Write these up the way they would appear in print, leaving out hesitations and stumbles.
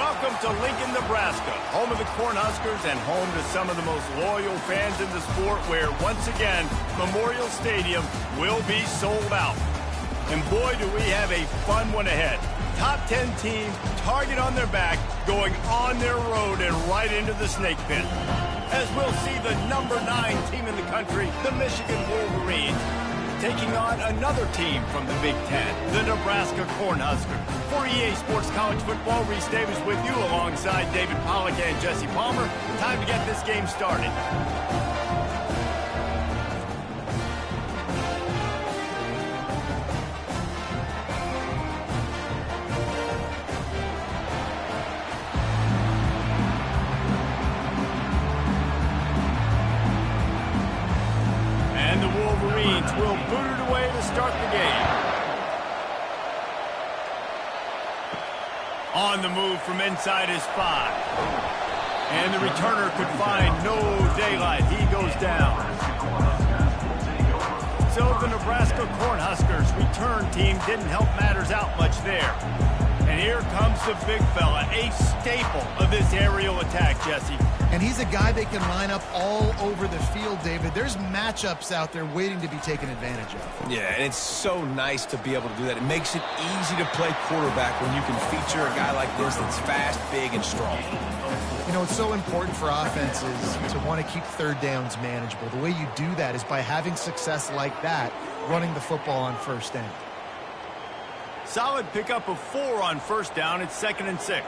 Welcome to Lincoln, Nebraska, home of the Cornhuskers and home to some of the most loyal fans in the sport where, once again, Memorial Stadium will be sold out. And boy, do we have a fun one ahead. Top 10 team, target on their back, going on their road and right into the snake pit. As we'll see the number 9 team in the country, the Michigan Wolverines, taking on another team from the Big Ten, the Nebraska Cornhuskers. For EA Sports College Football, Reese Davis with you alongside David Pollack and Jesse Palmer. Time to get this game started. And the Wolverines will boot it away to start the game. On the move from inside his 5. And the returner could find no daylight. He goes down. So the Nebraska Cornhuskers return team didn't help matters out much there. And here comes the big fella, a staple of this aerial attack, Jesse. And he's a guy they can line up all over the field, David. There's matchups out there waiting to be taken advantage of. Yeah, and it's so nice to be able to do that. It makes it easy to play quarterback when you can feature a guy like this that's fast, big, and strong. You know, it's so important for offenses to want to keep third downs manageable. The way you do that is by having success like that, running the football on first down. Solid pickup of 4 on first down. It's 2nd and 6.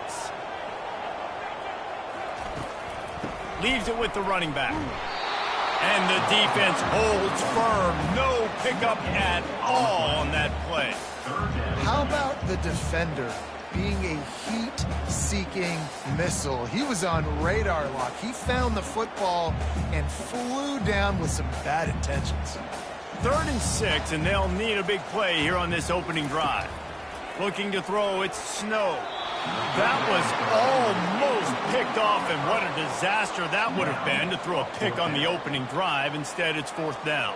Leaves it with the running back. And the defense holds firm. No pickup at all on that play. How about the defender being a heat-seeking missile? He was on radar lock. He found the football and flew down with some bad intentions. 3rd and 6, and they'll need a big play here on this opening drive. Looking to throw, it's Snow. That was almost picked off, and what a disaster that would have been to throw a pick on the opening drive. Instead, it's 4th down.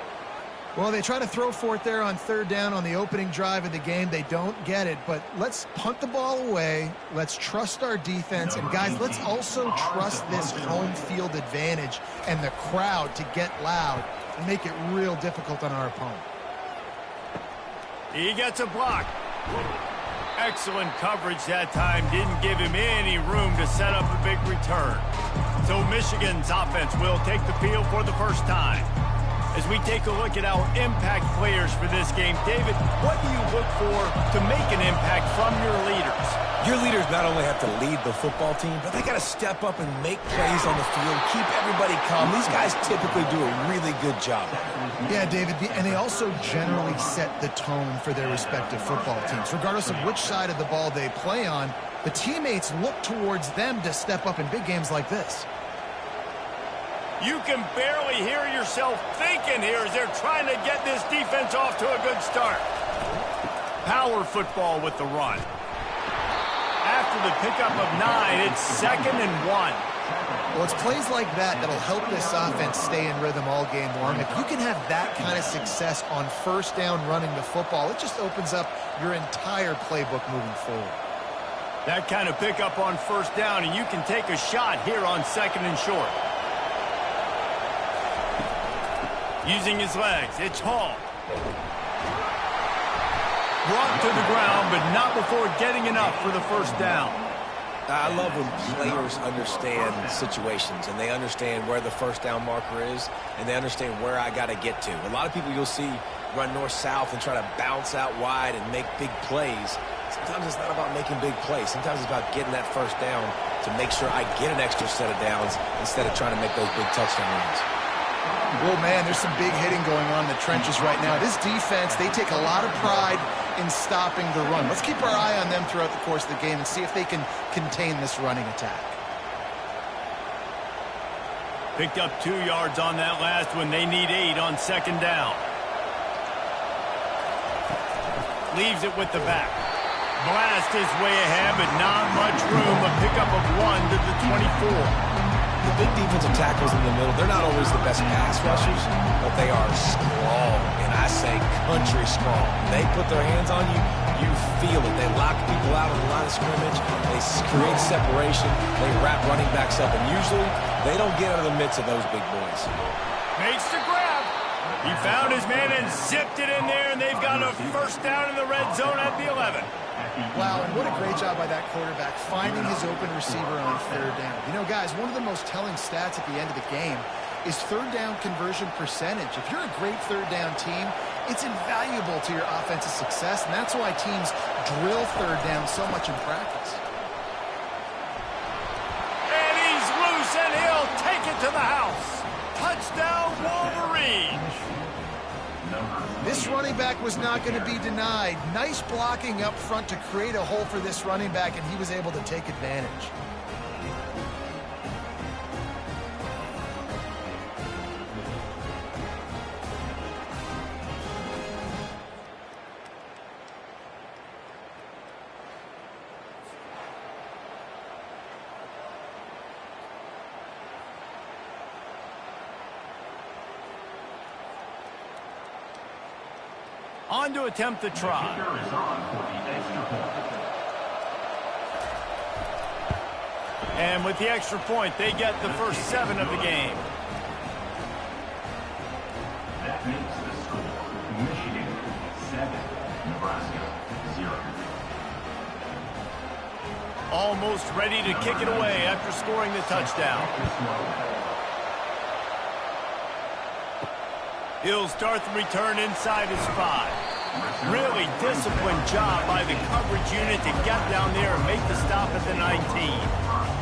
Well, they try to throw for it there on 3rd down on the opening drive of the game. They don't get it, but let's punt the ball away. Let's trust our defense. And, guys, let's also trust this home field advantage and the crowd to get loud and make it real difficult on our opponent. He gets a block. Excellent coverage that time. Didn't give him any room to set up a big return. So Michigan's offense will take the field for the first time. As we take a look at our impact players for this game, David, what do you look for to make an impact from your leaders? Your leaders not only have to lead the football team, but they got to step up and make plays on the field, keep everybody calm. These guys typically do a really good job. Yeah, David, and they also generally set the tone for their respective football teams. Regardless of which side of the ball they play on, the teammates look towards them to step up in big games like this. You can barely hear yourself thinking here as they're trying to get this defense off to a good start. Power football with the run. After the pickup of 9, it's 2nd and 1. Well, it's plays like that that'll help this offense stay in rhythm all game long. If you can have that kind of success on first down running the football, it just opens up your entire playbook moving forward. That kind of pickup on first down, and you can take a shot here on 2nd and short. Using his legs, it's Hall. Brought to the ground, but not before getting enough for the first down. I love when players understand situations and they understand where the first down marker is and they understand where I got to get to. A lot of people you'll see run north-south and try to bounce out wide and make big plays. Sometimes it's not about making big plays. Sometimes it's about getting that first down to make sure I get an extra set of downs instead of trying to make those big touchdown runs. Well, man, there's some big hitting going on in the trenches right now. This defense, they take a lot of pride in stopping the run. Let's keep our eye on them throughout the course of the game and see if they can contain this running attack. Picked up 2 yards on that last one. They need 8 on 2nd down. Leaves it with the back. Blast his way ahead, but not much room. A pickup of 1 to the 24. The big defensive tackles in the middle, they're not always the best pass rushers, but they are strong, and I say country strong. They put their hands on you, You feel it. They lock people out on the line of scrimmage. They create separation. They wrap running backs up. And usually, they don't get out of the midst of those big boys. Makes the grab. He found his man and zipped it in there, and they've got a first down in the red zone at the 11. Wow, and what a great job by that quarterback finding his open receiver on third down. You know, guys, one of the most telling stats at the end of the game is third down conversion percentage. If you're a great third down team, it's invaluable to your offensive success, and that's why teams drill third down so much in practice. And he's loose, and he'll take it to the house. Touchdown, Wolverine. This running back was not going to be denied. Nice blocking up front to create a hole for this running back, and he was able to take advantage. On to attempt the try. And with the extra point, they get the first 7 of the game. That makes the score Michigan 7, Nebraska 0. Almost ready to kick it away after scoring the touchdown. He'll start the return inside his 5. Really disciplined job by the coverage unit to get down there and make the stop at the 19.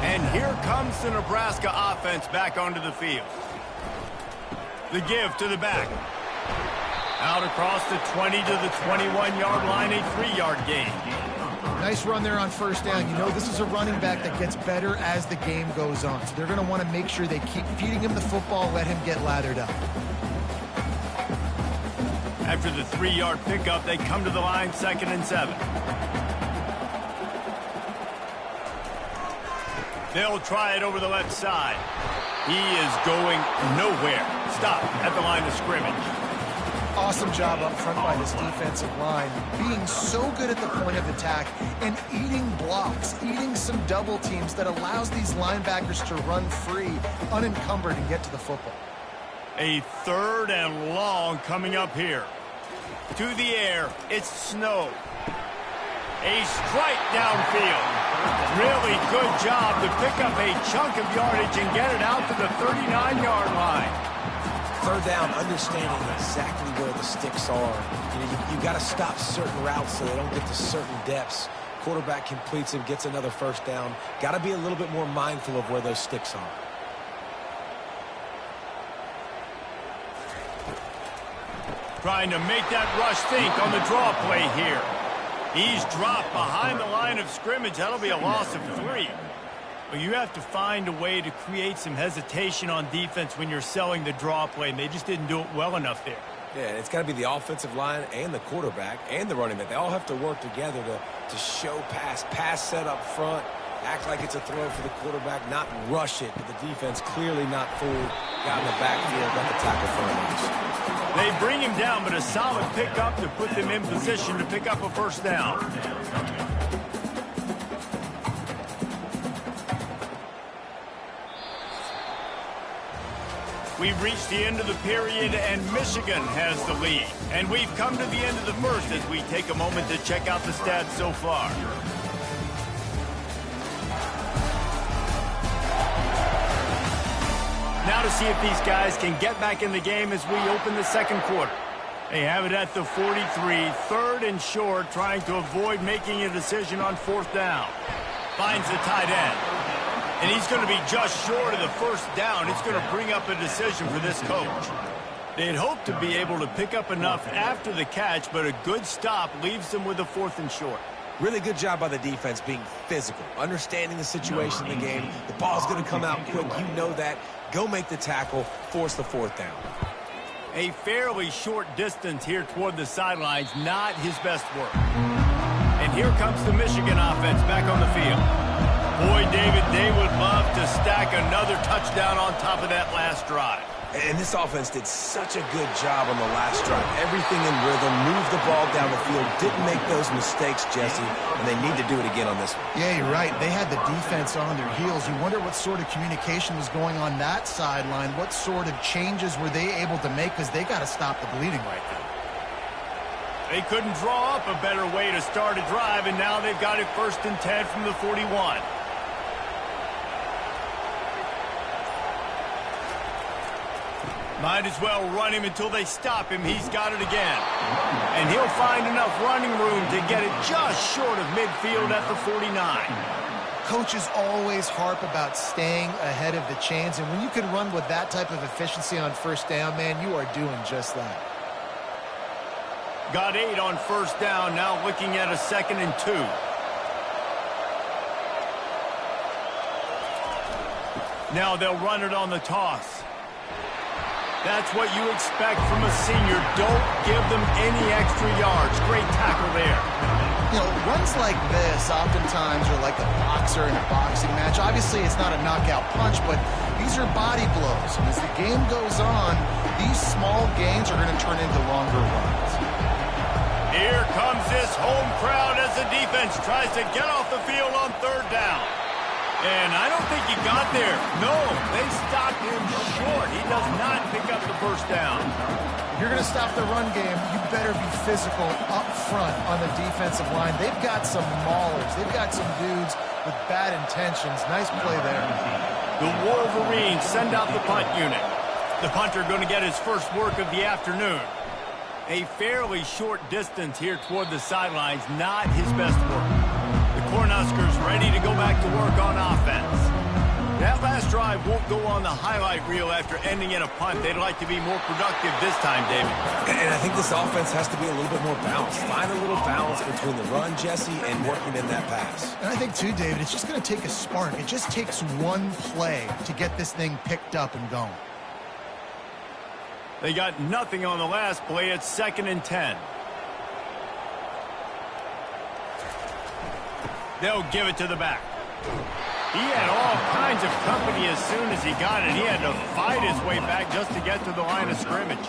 And here comes the Nebraska offense back onto the field. The give to the back. Out across the 20 to the 21-yard line, a 3-yard gain. Nice run there on first down. You know, this is a running back that gets better as the game goes on. So they're going to want to make sure they keep feeding him the football, let him get lathered up. After the 3-yard pickup, they come to the line, 2nd and 7. They'll try it over the left side. He is going nowhere. Stop at the line of scrimmage. Awesome job up front by this defensive line, being so good at the point of attack and eating blocks, eating some double teams that allows these linebackers to run free, unencumbered, and get to the football. A 3rd and long coming up here. To the air, it's Snow. A strike downfield. Really good job to pick up a chunk of yardage and get it out to the 39-yard line. Third down, understanding exactly where the sticks are. You got to stop certain routes so they don't get to certain depths. Quarterback completes it, gets another first down. Got to be a little bit more mindful of where those sticks are. Trying to make that rush think on the draw play here. He's dropped behind the line of scrimmage. That'll be a loss of 3. But you have to find a way to create some hesitation on defense when you're selling the draw play, and they just didn't do it well enough there. Yeah, it's got to be the offensive line and the quarterback and the running back. They all have to work together to show pass set up front, act like it's a throw for the quarterback, not rush it. But the defense clearly not fooled. Got in the backfield, got the tackle for him. They bring him down, but a solid pickup to put them in position to pick up a first down. We've reached the end of the period, and Michigan has the lead. And we've come to the end of the first as we take a moment to check out the stats so far. Now to see if these guys can get back in the game as we open the second quarter. They have it at the 43, 3rd and short, trying to avoid making a decision on 4th down. Finds the tight end. And he's going to be just short of the first down. It's going to bring up a decision for this coach. They'd hoped to be able to pick up enough after the catch, but a good stop leaves them with a 4th and short. Really good job by the defense being physical, understanding the situation in the game. The ball's going to come out quick. You know that. Go make the tackle, force the 4th down. A fairly short distance here toward the sidelines, not his best work. And here comes the Michigan offense back on the field. Boy, David, they would love to stack another touchdown on top of that last drive. And this offense did such a good job on the last drive. Everything in rhythm, moved the ball down the field, didn't make those mistakes, Jesse, and they need to do it again on this one. Yeah, you're right. They had the defense on their heels. You wonder what sort of communication was going on that sideline. What sort of changes were they able to make, because they got to stop the bleeding right now. They couldn't draw up a better way to start a drive, and now they've got it 1st and 10 from the 41. Might as well run him until they stop him. He's got it again. And he'll find enough running room to get it just short of midfield at the 49. Coaches always harp about staying ahead of the chains, and when you can run with that type of efficiency on 1st down, man, you are doing just that. Got 8 on 1st down, now looking at a 2nd and 2. Now they'll run it on the toss. That's what you expect from a senior. Don't give them any extra yards. Great tackle there. You know, runs like this oftentimes are like a boxer in a boxing match. Obviously, it's not a knockout punch, but these are body blows. And as the game goes on, these small gains are going to turn into longer runs. Here comes this home crowd as the defense tries to get off the field on 3rd down. And I don't think he got there. No, they stopped him short. He does not pick up the 1st down. If you're going to stop the run game, you better be physical up front on the defensive line. They've got some maulers. They've got some dudes with bad intentions. Nice play there. The Wolverines send out the punt unit. The punter going to get his first work of the afternoon. A fairly short distance here toward the sidelines, not his best work. Cornhuskers ready to go back to work on offense. That last drive won't go on the highlight reel after ending in a punt. They'd like to be more productive this time, David. And I think this offense has to be a little bit more balanced. Find a little balance between the run, Jesse, and working in that pass. And I think, too, David, it's just going to take a spark. It just takes one play to get this thing picked up and going. They got nothing on the last play. It's 2nd and 10. They'll give it to the back. He had all kinds of company as soon as he got it. He had to fight his way back just to get to the line of scrimmage.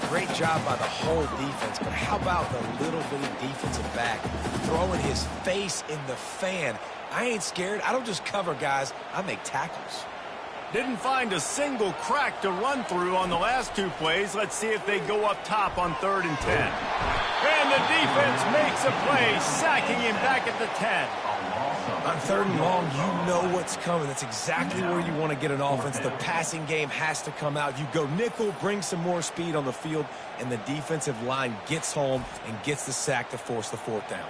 Great job by the whole defense, but how about the little bitty defensive back throwing his face in the fan? I ain't scared. I don't just cover guys. I make tackles. Didn't find a single crack to run through on the last 2 plays. Let's see if they go up top on 3rd and 10. And the defense makes a play, sacking him back at the 10. On 3rd and long, you know what's coming. That's exactly where you want to get an offense. The passing game has to come out. You go nickel, bring some more speed on the field, and the defensive line gets home and gets the sack to force the 4th down.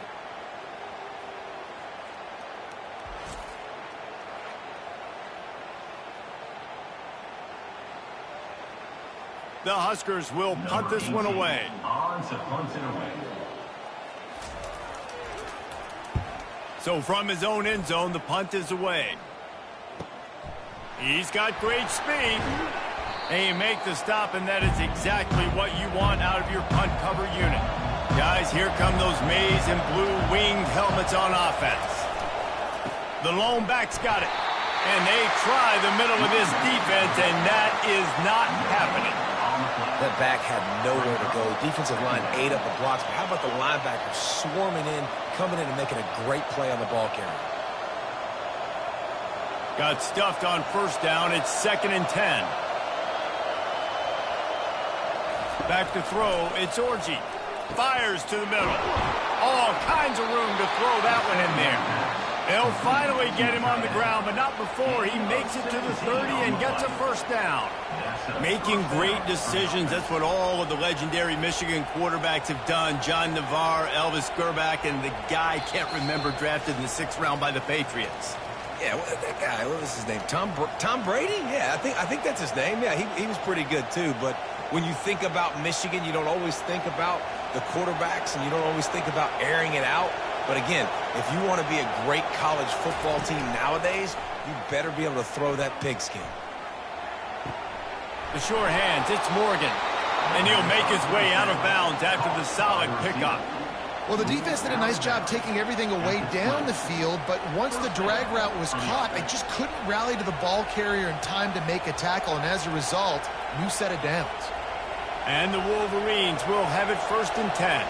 The Huskers will punt this one away. On to punt it away. So from his own end zone, the punt is away. He's got great speed. And you make the stop, and that is exactly what you want out of your punt cover unit. Guys, here come those maize and blue winged helmets on offense. The lone back's got it. And they try the middle of this defense, and that is not happening. That back had nowhere to go. Defensive line ate up the blocks. But how about the linebacker swarming in, coming in and making a great play on the ball carrier? Got stuffed on 1st down. It's 2nd and 10. Back to throw. It's Orji. Fires to the middle. All kinds of room to throw that one in there. They'll finally get him on the ground, but not before he makes it to the 30 and gets a 1st down. Making great decisions. That's what all of the legendary Michigan quarterbacks have done. John Navarre, Elvis Gerbach, and the guy I can't remember drafted in the 6th round by the Patriots. Yeah, that guy, what was his name? Tom Brady? Yeah, I think that's his name. Yeah, he was pretty good too. But when you think about Michigan, you don't always think about the quarterbacks, and you don't always think about airing it out. But again, if you want to be a great college football team nowadays, you better be able to throw that pigskin. The sure hands, it's Morgan. And he'll make his way out of bounds after the solid pickup. Well, the defense did a nice job taking everything away down the field, but once the drag route was caught, they just couldn't rally to the ball carrier in time to make a tackle, and as a result, New set of downs. And the Wolverines will have it 1st and 10.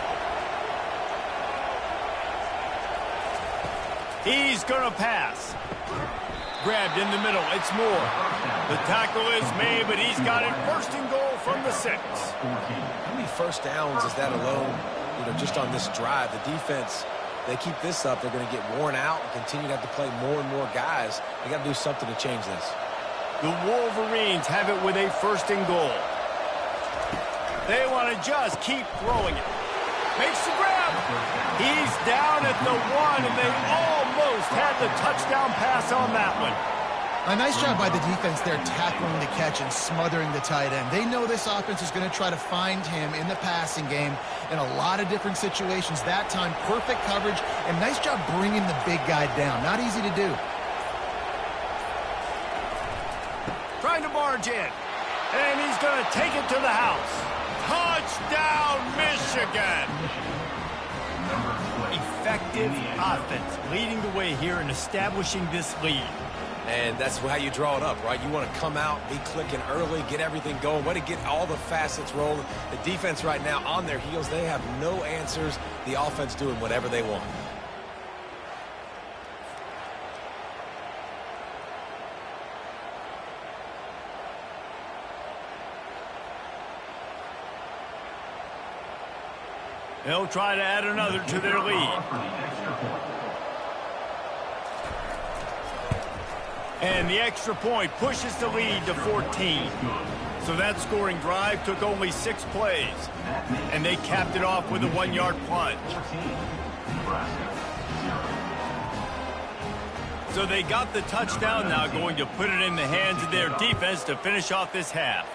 He's going to pass. Grabbed in the middle. It's Moore. The tackle is made, but he's got it 1st and goal from the 6. How many first downs is that alone, just on this drive? The defense, they keep this up, they're going to get worn out and continue to have to play more and more guys. They got to do something to change this. The Wolverines have it with a 1st and goal. They want to just keep throwing it. Makes the grab. He's down at the 1, and they almost had the touchdown pass on that one. A nice job by the defense there tackling the catch and smothering the tight end. They know this offense is going to try to find him in the passing game in a lot of different situations. That time, perfect coverage, and nice job bringing the big guy down. Not easy to do. Trying to barge in, and he's going to take it to the house. Touchdown, Michigan! Effective offense, leading the way here and establishing this lead. And that's how you draw it up, right? You want to come out, be clicking early, get everything going, way to get all the facets rolling. The defense right now on their heels, they have no answers. The offense doing whatever they want. They'll try to add another to their lead. And the extra point pushes the lead to 14. So that scoring drive took only 6 plays. And they capped it off with a 1-yard punt. So they got the touchdown, now going to put it in the hands of their defense to finish off this half.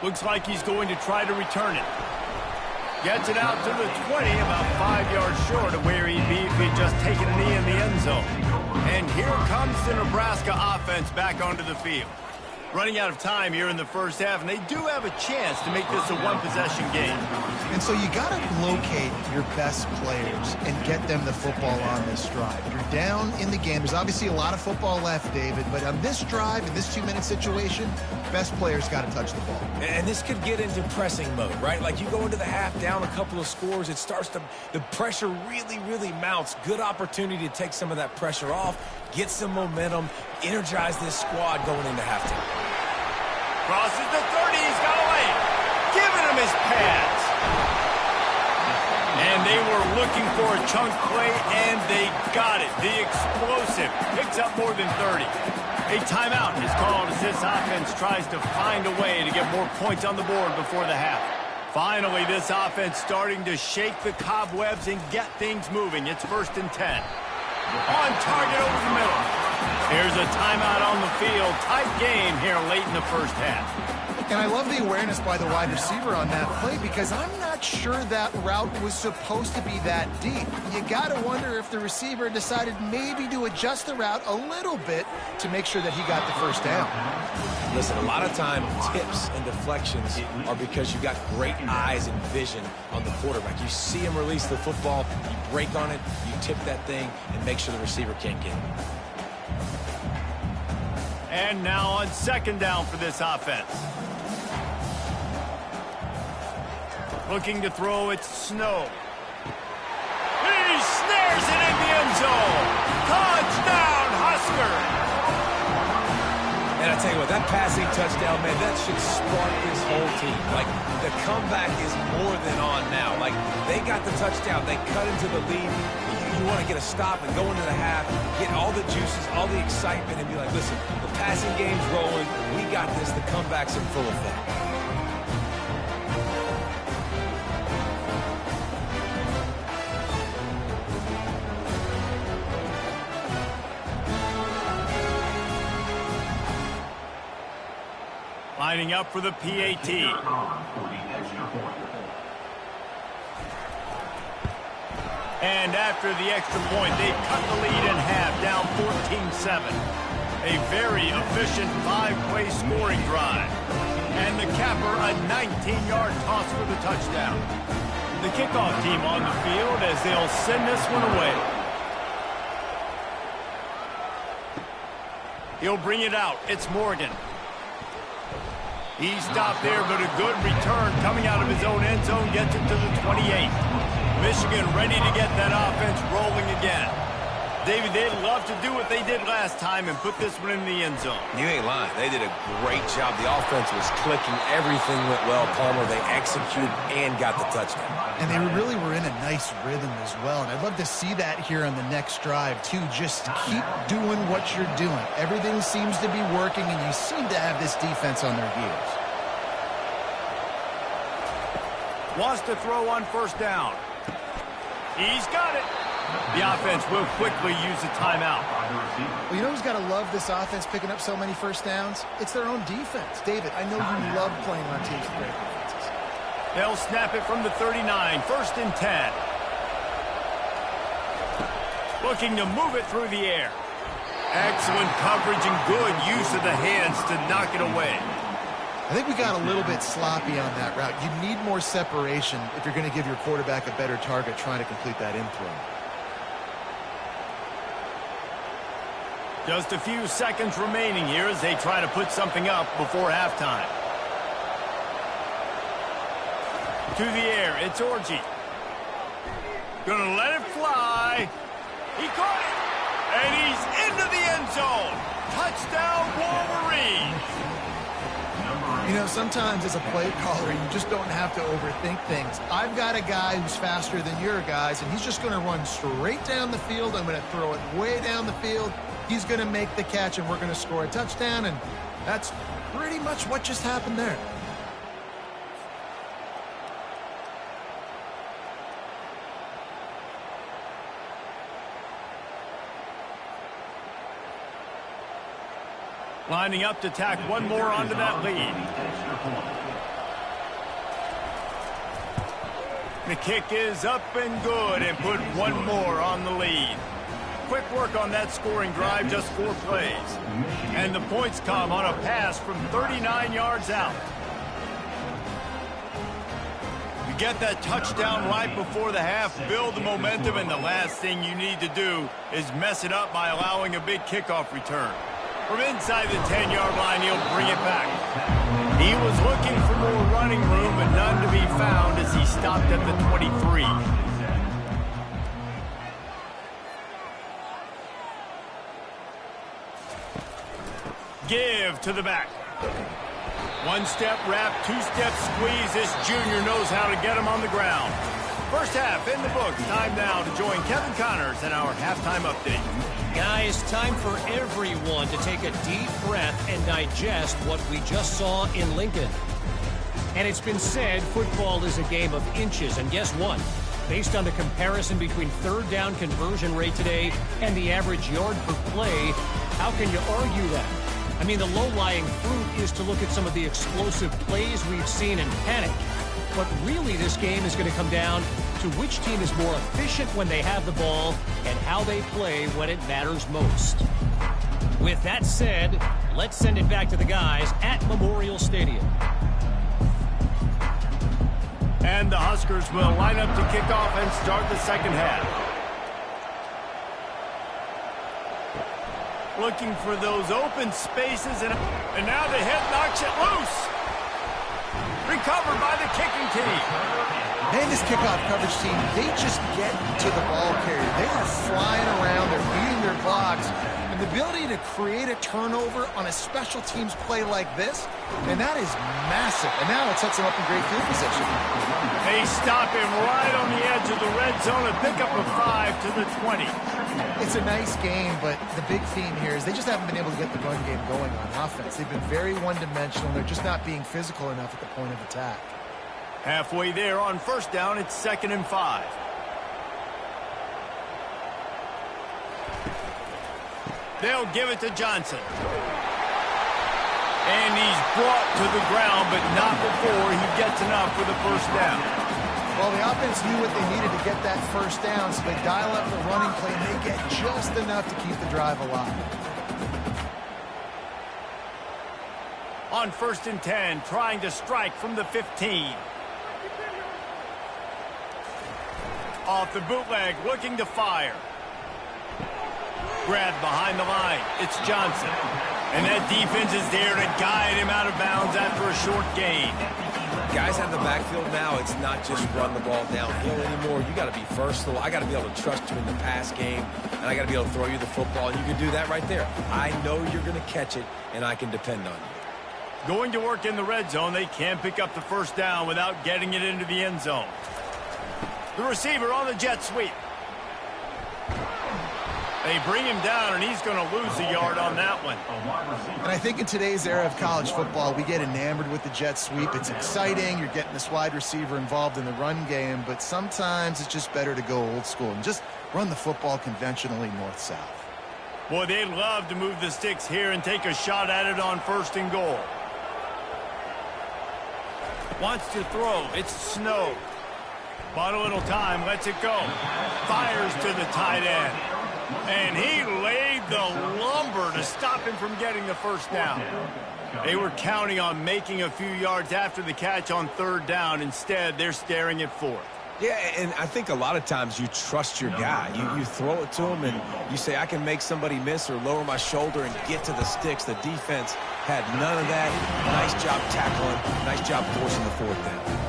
Looks like he's going to try to return it. Gets it out to the 20, about 5 yards short of where he'd be if he'd just taken a knee in the end zone. And here comes the Nebraska offense back onto the field. Running out of time here in the first half, and they do have a chance to make this a one-possession game. And so you got to locate your best players and get them the football on this drive. You're down in the game. There's obviously a lot of football left, David, but on this drive, in this 2-minute situation, best players got to touch the ball. And this could get into pressing mode, right? Like you go into the half down a couple of scores, it starts to, the pressure really mounts. Good opportunity to take some of that pressure off, get some momentum, energize this squad going into halftime. Crosses the 30, he's got away. Giving him his pads. And they were looking for a chunk play, and they got it. The explosive picks up more than 30. A timeout is called as this offense tries to find a way to get more points on the board before the half. Finally, this offense starting to shake the cobwebs and get things moving. It's 1st and 10. On target over the middle. Here's a timeout on the field. Tight game here late in the first half. And I love the awareness by the wide receiver on that play because I'm not sure that route was supposed to be that deep. You got to wonder if the receiver decided maybe to adjust the route a little bit to make sure that he got the first down. Listen, a lot of time tips and deflections are because you got great eyes and vision on the quarterback. You see him release the football, you break on it, you tip that thing, and make sure the receiver can't get it. And now on 2nd down for this offense. Looking to throw, it's Snow. He snares it in the end zone. Touchdown, Husker! And I tell you what, that passing touchdown, man, that should spark this whole team. Like, the comeback is more than on now. Like, they got the touchdown. They cut into the lead. You want to get a stop and go into the half, get all the juices, all the excitement, and be like, listen, the passing game's rolling. We got this. The comeback's in full effect. Lining up for the PAT. And after the extra point, they cut the lead in half, down 14-7. A very efficient 5-play scoring drive. And the capper, a 19-yard toss for the touchdown. The kickoff team on the field as they'll send this one away. He'll bring it out. It's Morgan. He stopped there, but a good return coming out of his own end zone gets him to the 28. Michigan ready to get that offense rolling again. David, they'd love to do what they did last time and put this one in the end zone. You ain't lying. They did a great job. The offense was clicking. Everything went well, Palmer. They executed and got the touchdown. And they really were in a nice rhythm as well. And I'd love to see that here on the next drive, too. Just keep doing what you're doing. Everything seems to be working, and you seem to have this defense on their heels. Wants to throw on first down. He's got it. The offense will quickly use a timeout. Well, you know who's got to love this offense picking up so many first downs? It's their own defense. David, I know you love playing on teams with great defenses. They'll snap it from the 39, first and 10. Looking to move it through the air. Excellent coverage and good use of the hands to knock it away. I think we got a little bit sloppy on that route. You need more separation if you're going to give your quarterback a better target trying to complete that in throw. Just a few seconds remaining here as they try to put something up before halftime. To the air, it's Orji. Gonna let it fly. He caught it. And he's into the end zone. Touchdown, Wolverines. You know, sometimes as a play caller, you just don't have to overthink things. I've got a guy who's faster than your guys, and he's just going to run straight down the field. I'm going to throw it way down the field. He's going to make the catch, and we're going to score a touchdown, and that's pretty much what just happened there. Lining up to tack one more onto that lead. The kick is up and good and put one more on the lead. Quick work on that scoring drive, just 4 plays. And the points come on a pass from 39 yards out. You get that touchdown right before the half, build the momentum, and the last thing you need to do is mess it up by allowing a big kickoff return. From inside the 10-yard line, he'll bring it back. He was looking for more running room, but none to be found as he stopped at the 23. Give to the back. One-step wrap, two-step squeeze. This junior knows how to get him on the ground. First half in the books. Time now to join Kevin Connors in our halftime update. Guys, time for everyone to take a deep breath and digest what we just saw in Lincoln. And it's been said football is a game of inches. And guess what? Based on the comparison between third down conversion rate today and the average yard per play, how can you argue that? I mean, the low-lying fruit is to look at some of the explosive plays we've seen and panic. But really, this game is going to come down to which team is more efficient when they have the ball and how they play when it matters most. With that said, let's send it back to the guys at Memorial Stadium. And the Huskers will line up to kick off and start the second half. Looking for those open spaces, and now the hit knocks it loose. Recovered by the kicking team. Man, this kickoff coverage team, they just get to the ball carrier. They are flying around. They're beating their blocks. And the ability to create a turnover on a special teams play like this, and that is massive. And now it sets them up in great field position. They stop him right on the edge of the red zone and pick up a 5 to the 20. It's a nice game, but the big theme here is they just haven't been able to get the run game going on offense. They've been very one-dimensional. They're just not being physical enough at the point of attack. Halfway there on first down, it's 2nd and 5. They'll give it to Johnson. And he's brought to the ground, but not before he gets enough for the first down. Well, the offense knew what they needed to get that first down, so they dial up the running play, and they get just enough to keep the drive alive. On 1st and 10, trying to strike from the 15. Off the bootleg, looking to fire. Grabbed behind the line. It's Johnson. And that defense is there to guide him out of bounds after a short gain. Guys out of the backfield now, it's not just run the ball downhill anymore. You got to be versatile. I got to be able to trust you in the pass game, and I got to be able to throw you the football, and you can do that right there. I know you're going to catch it, and I can depend on you. Going to work in the red zone, they can't pick up the first down without getting it into the end zone. The receiver on the jet sweep. They bring him down, and he's going to lose a yard on that one. And I think in today's era of college football, we get enamored with the jet sweep. It's exciting. You're getting this wide receiver involved in the run game, but sometimes it's just better to go old school and just run the football conventionally north-south. Boy, they'd love to move the sticks here and take a shot at it on first and goal. Wants to throw. It's Snow. Bought a little time. Lets it go. Fires to the tight end. And he laid the lumber to stop him from getting the first down. They were counting on making a few yards after the catch on third down. Instead, they're staring at fourth. Yeah, and I think a lot of times you trust your guy. You throw it to him, and you say, I can make somebody miss or lower my shoulder and get to the sticks. The defense had none of that. Nice job tackling. Nice job forcing the fourth down.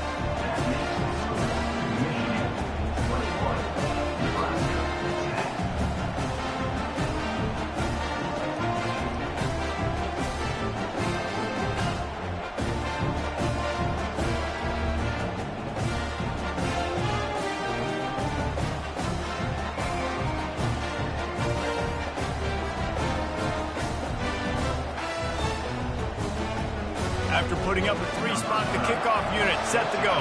After putting up a three-spot, the kickoff unit set to go.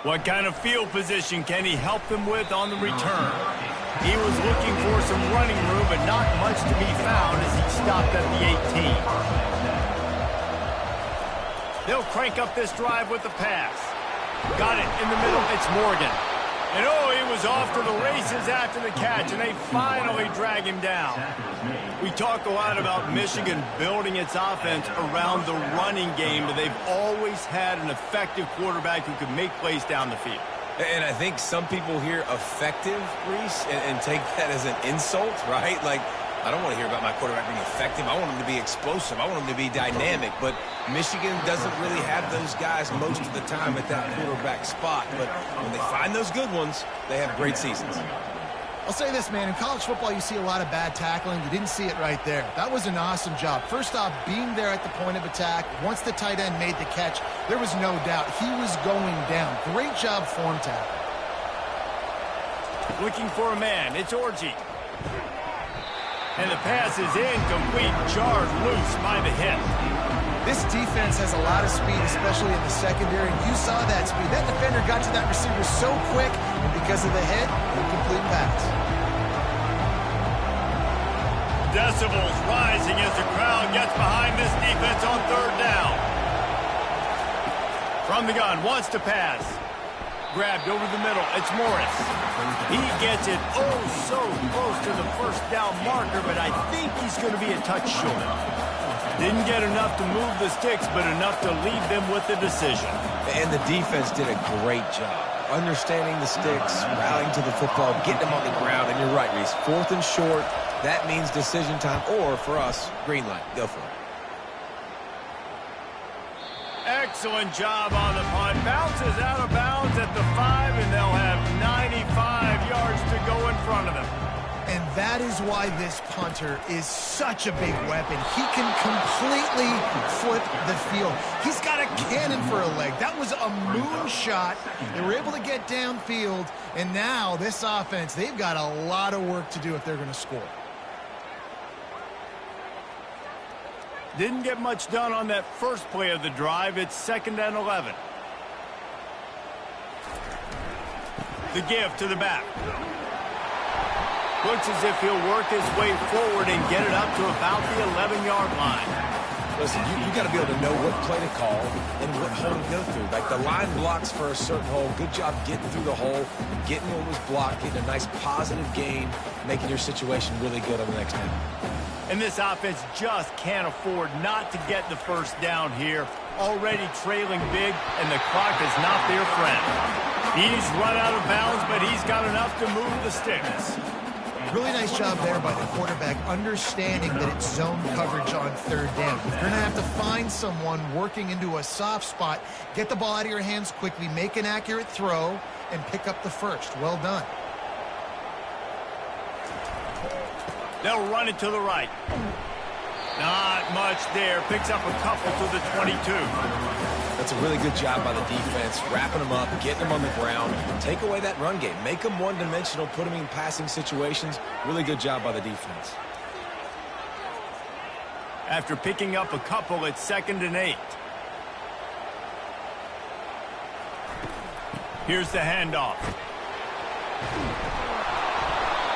What kind of field position can he help them with on the return? He was looking for some running room, but not much to be found as he stopped at the 18. They'll crank up this drive with the pass. Got it in the middle. It's Morgan. And oh, he was off to the races after the catch, and they finally drag him down. We talk a lot about Michigan building its offense around the running game, but they've always had an effective quarterback who can make plays down the field. And I think some people hear effective, Reese, and take that as an insult, right? Like, I don't want to hear about my quarterback being effective. I want him to be explosive. I want him to be dynamic. But Michigan doesn't really have those guys most of the time at that quarterback spot. But when they find those good ones, they have great seasons. I'll say this, man. In college football, you see a lot of bad tackling. You didn't see it right there. That was an awesome job. First off, being there at the point of attack. Once the tight end made the catch, there was no doubt he was going down. Great job form tackle. Looking for a man. It's Orji. And the pass is incomplete. Jarred loose by the hip. This defense has a lot of speed, especially in the secondary. You saw that speed. That defender got to that receiver so quick, and because of the hit, incomplete pass. Decibels rising as the crowd gets behind this defense on third down. From the gun, wants to pass. Grabbed over the middle. It's Morris. He gets it oh so close to the first down marker, but I think he's going to be a touch short. Didn't get enough to move the sticks, but enough to leave them with the decision. And the defense did a great job understanding the sticks, rallying to the football, getting them on the ground. And you're right, Reese. Fourth and short, that means decision time, or for us, green light. Go for it. Excellent job on the punt. Bounces out of bounds at the 5, and they'll have 95 yards to go in front of them. And that is why this punter is such a big weapon. He can completely flip the field. He's got a cannon for a leg. That was a moonshot. They were able to get downfield, and now this offense, they've got a lot of work to do if they're going to score. Didn't get much done on that first play of the drive. It's 2nd and 11. The give to the back. Looks as if he'll work his way forward and get it up to about the 11-yard line. Listen, you got to be able to know what play to call and what hole to go through. Like, the line blocks for a certain hole. Good job getting through the hole, getting what was blocked, getting a nice positive gain, making your situation really good on the next down. And this offense just can't afford not to get the first down here. Already trailing big, and the clock is not their friend. He's run out of bounds, but he's got enough to move the sticks. Really nice job there by the quarterback, understanding that it's zone coverage on third down. You're going to have to find someone working into a soft spot, get the ball out of your hands quickly, make an accurate throw, and pick up the first. Well done. They'll run it to the right. Not much there. Picks up a couple to the 22. That's a really good job by the defense, wrapping them up, getting them on the ground. Take away that run game. Make them one-dimensional, put them in passing situations. Really good job by the defense. After picking up a couple, it's 2nd and 8. Here's the handoff.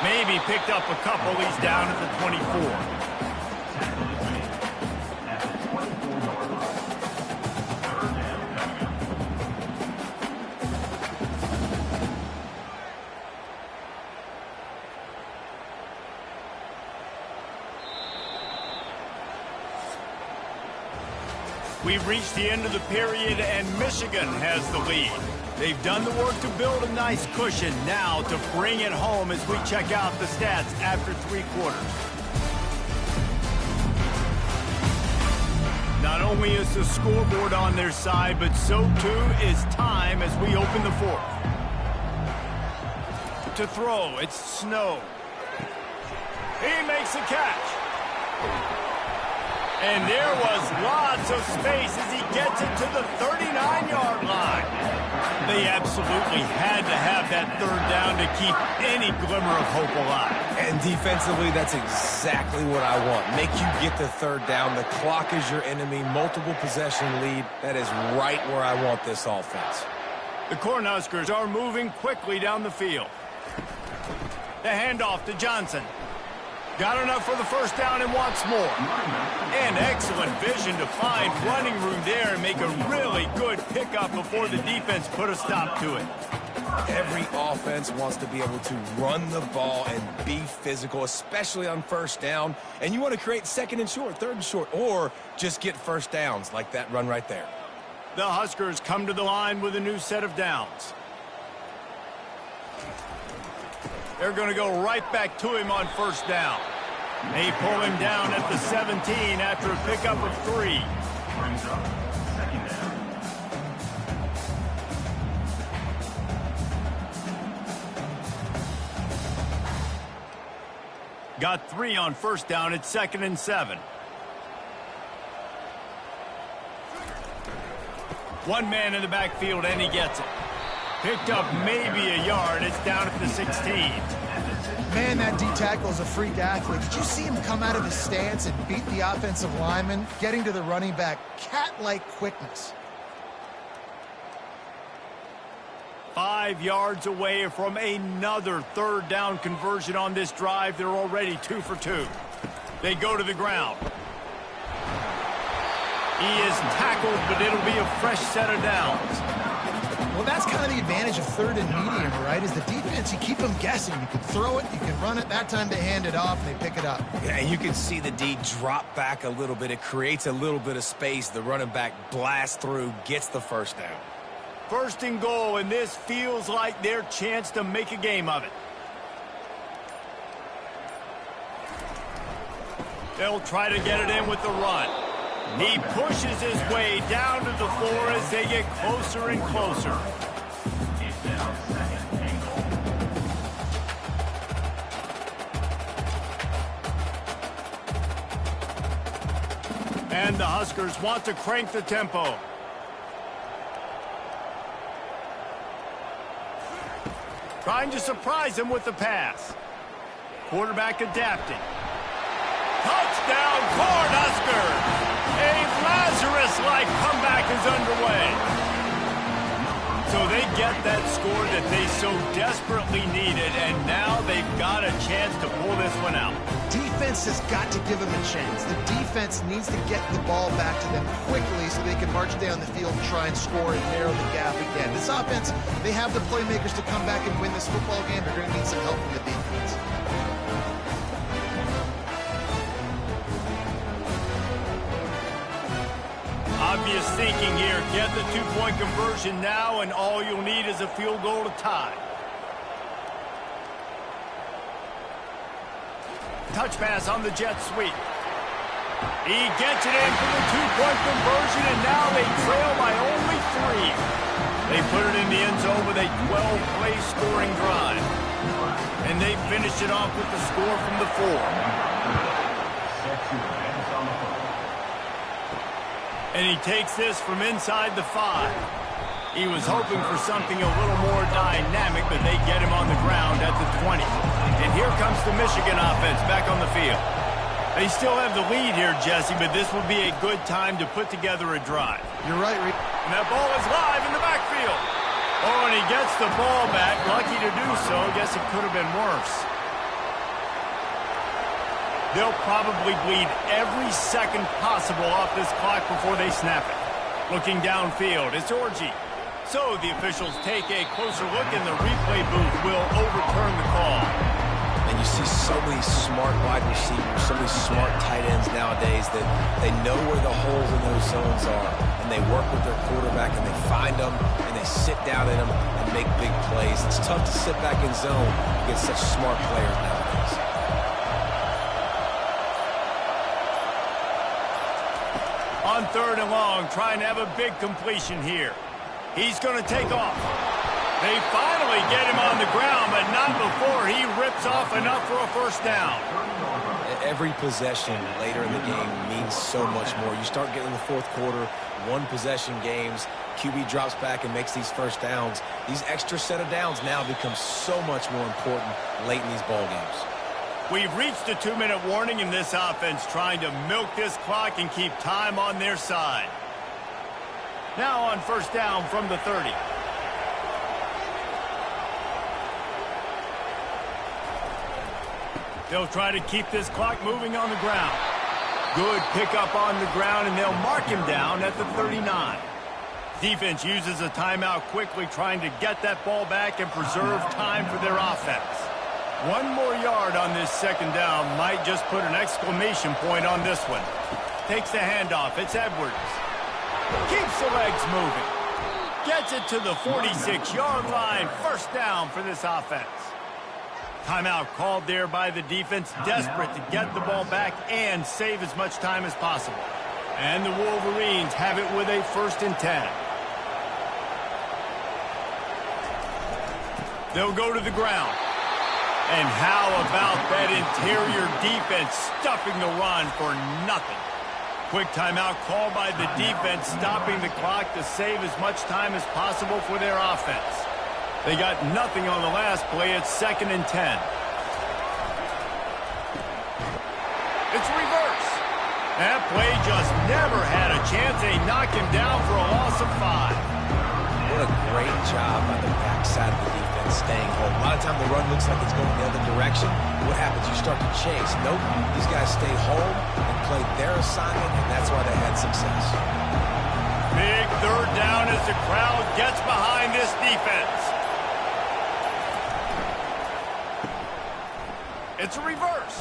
Maybe picked up a couple. He's down at the 24. We've reached the end of the period, and Michigan has the lead. They've done the work to build a nice cushion. Now to bring it home as we check out the stats after 3 quarters. Not only is the scoreboard on their side, but so too is time as we open the 4th. To throw, it's Snow. He makes a catch. And there was lots of space as he gets it to the 39-yard line. They absolutely had to have that 3rd down to keep any glimmer of hope alive. And defensively, that's exactly what I want. Make you get the 3rd down. The clock is your enemy. Multiple possession lead. That is right where I want this offense. The Cornhuskers are moving quickly down the field. The handoff to Johnson. Got enough for the 1st down and wants more. And excellent vision to find running room there and make a really good pickup before the defense put a stop to it. Every offense wants to be able to run the ball and be physical, especially on 1st down. And you want to create 2nd and short, 3rd and short, or just get 1st downs like that run right there. The Huskers come to the line with a new set of downs. They're going to go right back to him on 1st down. They pull him down at the 17 after a pickup of 3. Brings up 2nd down. Got 3 on 1st down. It's 2nd and 7. One man in the backfield, and he gets it. Picked up maybe a yard. It's down at the 16. Man, that D-tackle is a freak athlete. Did you see him come out of his stance and beat the offensive lineman, getting to the running back? Cat-like quickness. 5 yards away from another 3rd down conversion on this drive. They're already 2 for 2. They go to the ground. He is tackled, but it'll be a fresh set of downs. Well, that's kind of the advantage of 3rd and medium, right? Is the defense, you keep them guessing. You can throw it, you can run it. That time they hand it off and they pick it up. Yeah, and you can see the D drop back a little bit. It creates a little bit of space. The running back blasts through, gets the 1st down. 1st and goal, and this feels like their chance to make a game of it. They'll try to get it in with the run. He pushes his way down to the floor as they get closer and closer. It's down 2nd and goal. And the Huskers want to crank the tempo. Trying to surprise him with the pass. Quarterback adapting. Touchdown, Cornhuskers! A Lazarus-like comeback is underway. So they get that score that they so desperately needed, and now they've got a chance to pull this one out. Defense has got to give them a chance. The defense needs to get the ball back to them quickly so they can march down the field and try and score and narrow the gap again. This offense, they have the playmakers to come back and win this football game. They're going to need some help from the defense. Obvious thinking here. Get the 2-point conversion now, and all you'll need is a field goal to tie. touch pass on the jet sweep. He gets it in for the two-point conversion, and now they trail by only 3. They put it in the end zone with a 12-play scoring drive. And they finish it off with the score from the 4. And he takes this from inside the 5. He was hoping for something a little more dynamic, but they get him on the ground at the 20. And here comes the Michigan offense back on the field. They still have the lead here, Jesse, but this will be a good time to put together a drive. You're right, Reed. And that ball is live in the backfield. Oh, and he gets the ball back. Lucky to do so. Guess it could have been worse. They'll probably bleed every second possible off this clock before they snap it. Looking downfield, it's Orji. So the officials take a closer look, and the replay booth will overturn the call. And you see so many smart wide receivers, so many smart tight ends nowadays that they know where the holes in those zones are, and they work with their quarterback, and they find them, and they sit down in them and make big plays. It's tough to sit back in zone against such smart players nowadays. On 3rd and long, trying to have a big completion here. He's going to take off. They finally get him on the ground, but not before he rips off enough for a first down. Every possession later in the game means so much more. You start getting the 4th quarter, 1-possession games, QB drops back and makes these first downs. These extra set of downs now become so much more important late in these ball games. We've reached a 2-minute warning in this offense, trying to milk this clock and keep time on their side. Now on first down from the 30. They'll try to keep this clock moving on the ground. Good pickup on the ground, and they'll mark him down at the 39. Defense uses a timeout quickly, trying to get that ball back and preserve time for their offense. 1 more yard on this second down might just put an exclamation point on this one. Takes the handoff. It's Edwards. Keeps the legs moving. Gets it to the 46-yard line. First down for this offense. Timeout called there by the defense, desperate to get the ball back and save as much time as possible. And the Wolverines have it with a 1st and 10. They'll go to the ground. And how about that interior defense stuffing the run for nothing? Quick timeout called by the defense, stopping the clock to save as much time as possible for their offense. They got nothing on the last play. It's 2nd and 10. It's reverse. That play just never had a chance. They knock him down for a loss of 5. What a great job by the backside of the defense staying home. A lot of time the run looks like it's going the other direction. What happens? You start to chase. Nope. These guys stay home and played their assignment, and that's why they had success. Big 3rd down as the crowd gets behind this defense. It's a reverse.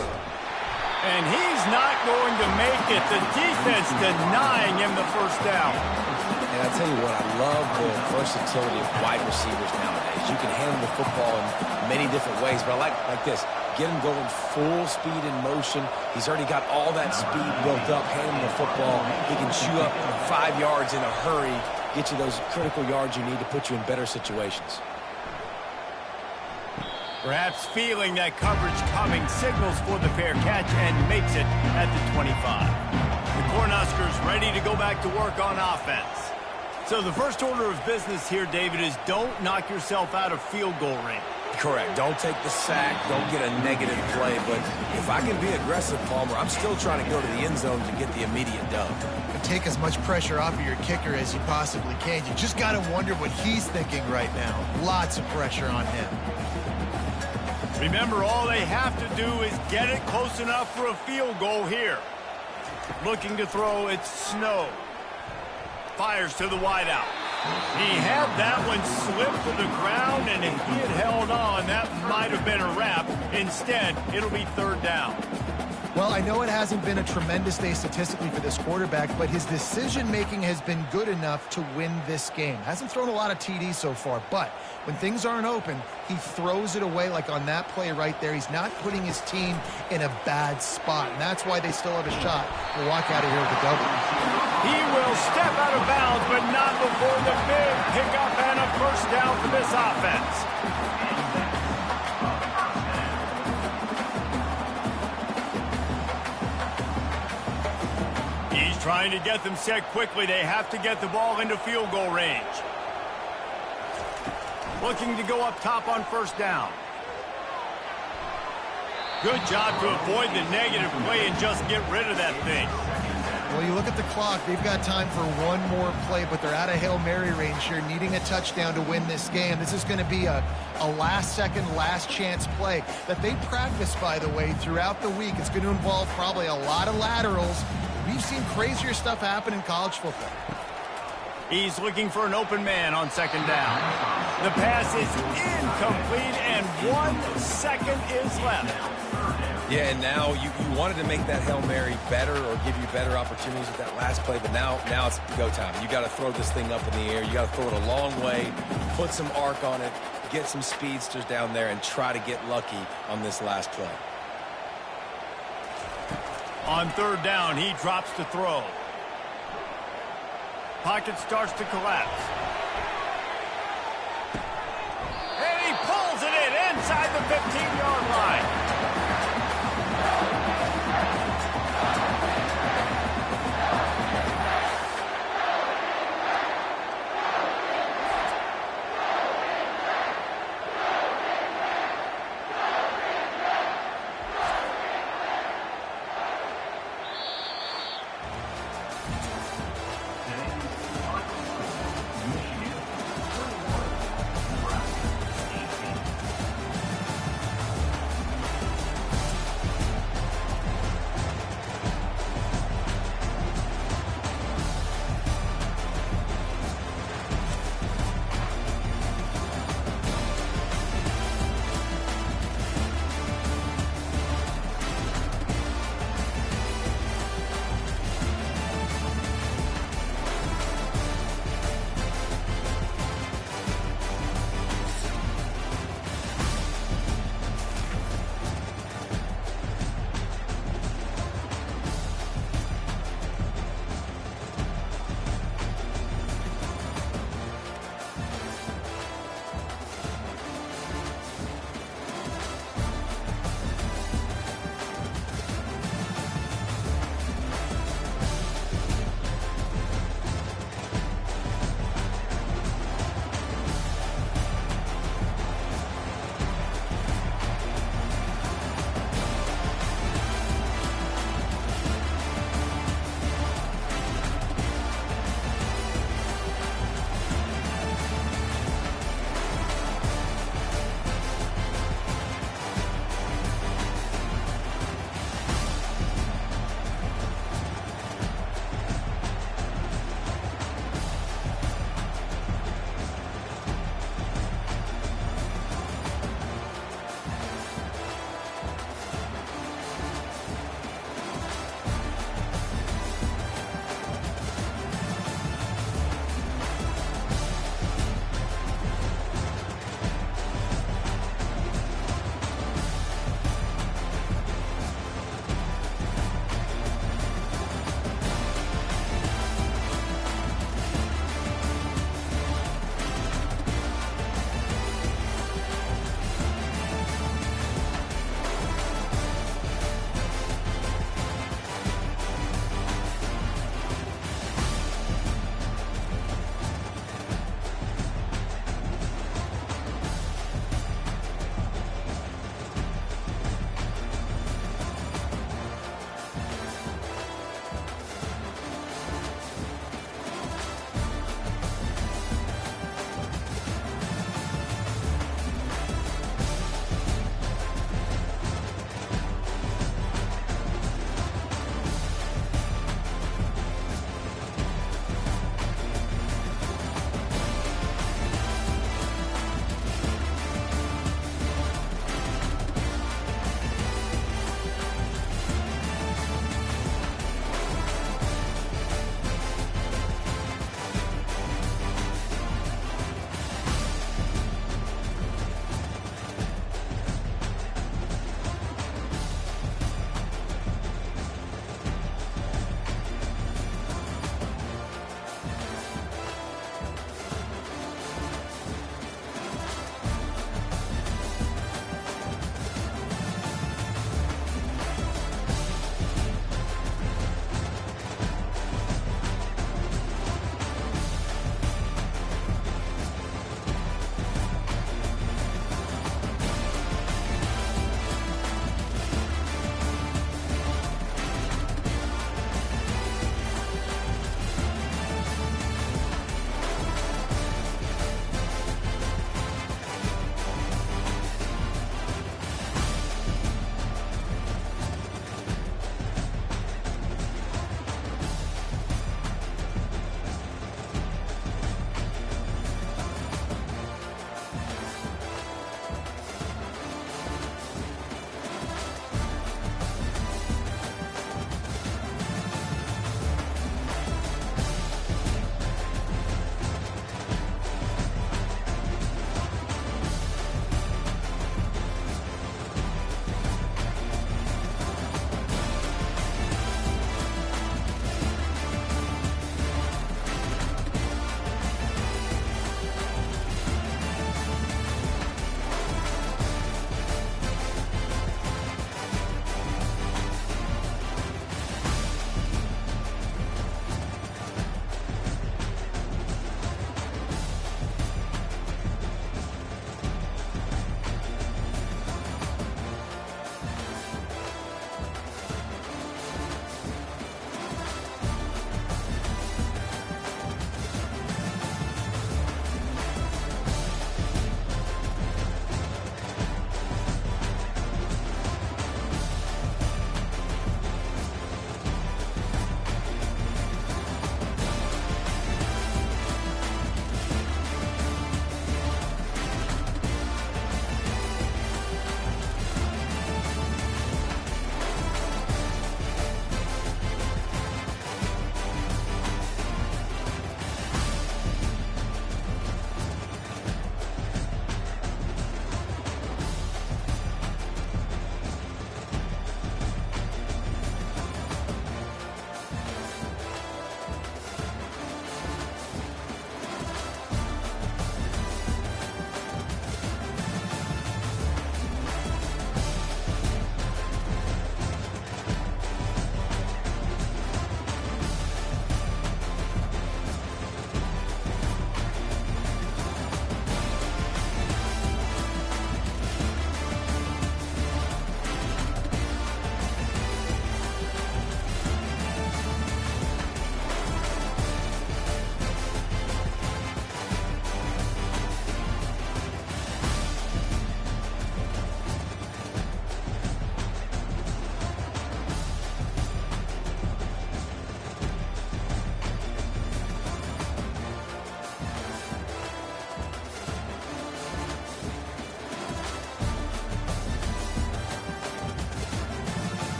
And he's not going to make it. The defense denying him the first down. And I tell you what, I love the versatility of wide receivers nowadays. You can handle the football in many different ways, but I like this. Get him going full speed in motion. He's already got all that speed built up. Hand him the football. He can chew up 5 yards in a hurry, get you those critical yards you need to put you in better situations. Perhaps feeling that coverage coming, signals for the fair catch and makes it at the 25. The Cornhuskers ready to go back to work on offense. So the first order of business here, David, is don't knock yourself out of field goal range. Correct. Don't take the sack. Don't get a negative play. But if I can be aggressive, Palmer, I'm still trying to go to the end zone to get the immediate dub. And take as much pressure off of your kicker as you possibly can. You just got to wonder what he's thinking right now. Lots of pressure on him. Remember, all they have to do is get it close enough for a field goal here. Looking to throw, it's Snow. Fires to the wideout. He had that one slip to the ground, and if he had held on, that might have been a wrap. Instead, it'll be 3rd down. Well, I know it hasn't been a tremendous day statistically for this quarterback, but his decision-making has been good enough to win this game. Hasn't thrown a lot of TDs so far, but when things aren't open, he throws it away like on that play right there. He's not putting his team in a bad spot, and that's why they still have a shot to walk out of here with a double. He will step out of bounds, but not before the big pickup and a first down for this offense. He's trying to get them set quickly. They have to get the ball into field goal range. Looking to go up top on first down. Good job to avoid the negative play and just get rid of that thing. Well, you look at the clock. They've got time for one more play, but they're out of Hail Mary range here, needing a touchdown to win this game. This is going to be a last-second, last-chance play that they practice, by the way, throughout the week. It's going to involve probably a lot of laterals. We've seen crazier stuff happen in college football. He's looking for an open man on second down. The pass is incomplete, and 1 second is left. Yeah, and now you wanted to make that Hail Mary better or give you better opportunities with that last play, but now it's go time. You got to throw this thing up in the air. You got to throw it a long way, put some arc on it, get some speedsters down there, and try to get lucky on this last play. On third down, he drops to throw. Pocket starts to collapse. And he pulls it in inside the 15-yard line.